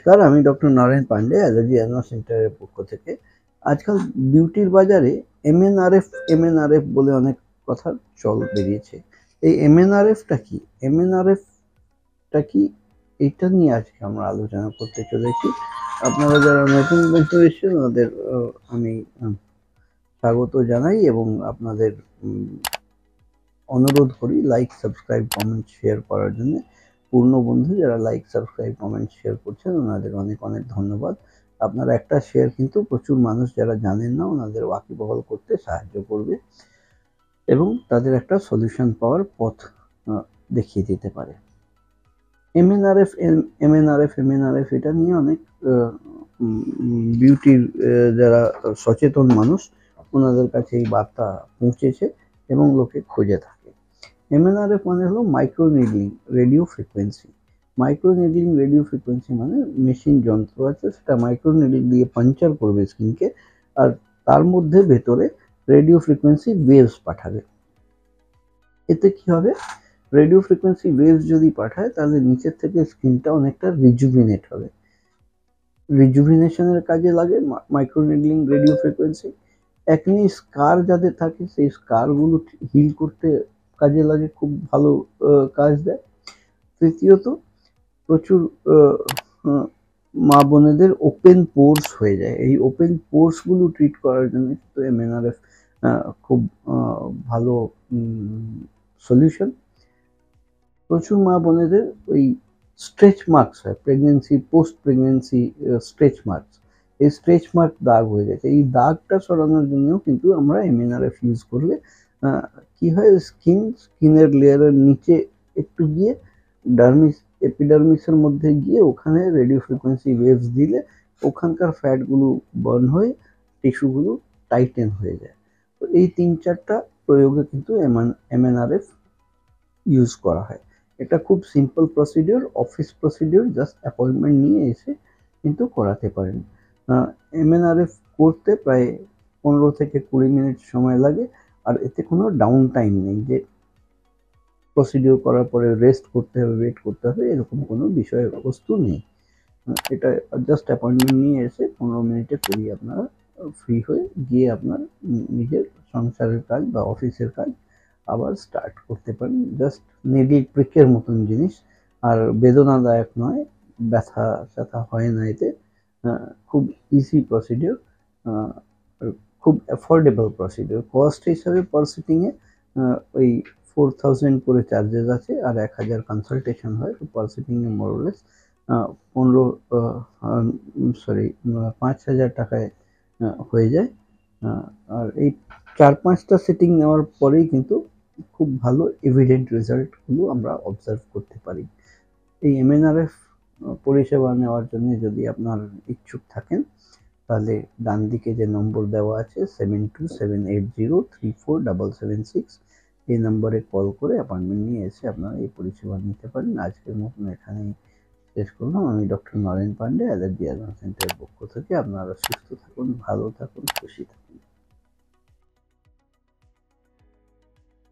নমস্কার, আমি doctor Naren Pandey, allergy advance সেন্টারের পক্ষ থেকে। আজকাল বিউটির বাজারে এমএনআরএফ বলে অনেক কথার চল বেরিয়েছে। এই এমএনআরএফটা কি? এমএনআরএফটা কি এটা নিয়ে আজকে আমরা আলোচনা করতে চলেছি। আপনারা যারা নতুন বন্ধু এসেছেন ওদের আমি স্বাগত জানাই এবং আপনাদের অনুরোধ করি লাইক, সাবস্ক্রাইব, কমেন্ট, শেয়ার করার জন্য। পূর্ণ বন্ধু যারা লাইক, সাবস্ক্রাইব, কমেন্ট, শেয়ার করছেন ওনাদের অনেক অনেক ধন্যবাদ। আপনার একটা শেয়ার কিন্তু প্রচুর মানুষ যারা জানেন না ওনাদের ওয়াকিবহাল করতে সাহায্য করবে এবং তাদের একটা সলিউশন পাওয়ার পথ দেখিয়ে দিতে পারে। এমএনআরএফ এটা নিয়ে অনেক বিউটির যারা সচেতন মানুষ ওনাদের কাছে এই বার্তা পৌঁছেছে এবং লোকে খুঁজে থাকে। এমএনআরএফ মানে হলো micro needling radio frequency. Micro needling radio frequency মানে মেশিন যন্ত্র আছে, সেটা মাইক্রো নিডল দিয়ে পাঞ্চার করবে স্কিনকে, আর তার মধ্যে ভেতরে রেডিও ফ্রিকোয়েন্সি ওয়েভস পাঠাবে। এতে কি হবে, রেডিও ফ্রিকোয়েন্সি ওয়েভস যদি পাঠায় তাহলে নিচের থেকে স্কিনটা অনেকটা রিজুভিনেট হবে। রিজুভিনেশনের কাজে লাগে micro needling radio frequency. Acne scar যাদের থাকে সেই স্কারগুলো হিল করতে কাজে লাগে, খুব ভালো কাজ দেয়। তৃতীয়ত, প্রচুর মা বোনেদের ওপেন পোর্স হয়ে যায়, এই ওপেন পোর্সগুলো ট্রিট করার জন্য তো এমএনআরএফ খুব ভালো সলিউশন। প্রচুর মা বোনেদের ওই স্ট্রেচ মার্কস হয়, pregnancy, post pregnancy stretch marks, এই স্ট্রেচ মার্ক দাগ হয়ে গেছে, এই দাগটা সরানোর জন্যও কিন্তু আমরা এমএনআরএফ ইউজ করলে কি হয়, স্কিনের লেয়ারের নিচে একটু গিয়ে এপিডার্মিসের মধ্যে গিয়ে ওখানে রেডিও ফ্রিকোয়েন্সি ওয়েভস দিলে ওখানকার ফ্যাটগুলো বার্ন হয়ে টিস্যুগুলো টাইটেন হয়ে যায়। তো এই 3-4টা প্রয়োগে কিন্তু এমএনআরএফ ইউজ করা হয়। এটা খুব simple procedure, office procedure, just appointment নিয়ে এসে কিন্তু করাতে পারেন। এমএনআরএফ করতে প্রায় 15 থেকে 20 মিনিট সময় লাগে, আর এতে কোনো ডাউন টাইম নেই যে প্রসিডিওর করার পরে রেস্ট করতে হবে, ওয়েট করতে হবে, এরকম কোনো বিষয়বস্তু নেই। এটা জাস্ট অ্যাপয়েন্টমেন্ট নিয়ে এসে 15 মিনিটে করিয়ে আপনারা ফ্রি হয়ে গিয়ে আপনার নিজের সংসারের কাজ বা অফিসের কাজ আবার স্টার্ট করতে পারেন। জাস্ট নিডল প্রিকের মতন জিনিস, আর বেদনাদায়ক নয়, ব্যথা ট্যাথা হয় না এতে। খুব ইজি প্রসিডিওর, খুব অ্যাফোর্ডেবল প্রসিডিওর। কস্ট হিসাবে পার সিটিংয়ে ওই 4000 করে চার্জেস আছে, আর 1000 কনসালটেশন হয়। তো পার সিটিংয়ে মোরলেস 5000 টাকায় হয়ে যায়। আর এই 4-5টা সিটিং নেওয়ার পরেই কিন্তু খুব ভালো এভিডেন্ট রেজাল্টগুলো আমরা অবজার্ভ করতে পারি। এই এমএনআরএফ পরিষেবা নেওয়ার জন্য যদি আপনার ইচ্ছুক থাকেন তাহলে ডান দিকে যে নম্বর দেওয়া আছে 7278034776, এই নম্বরে কল করে অ্যাপয়েন্টমেন্ট নিয়ে এসে আপনারা এই পরিষেবা নিতে পারেন। আজকের মতন এখানেই শেষ করলাম। আমি doctor Naren Pandey, allergy advance সেন্টারের পক্ষ থেকে। আপনারা সুস্থ থাকুন, ভালো থাকুন, খুশি থাকুন।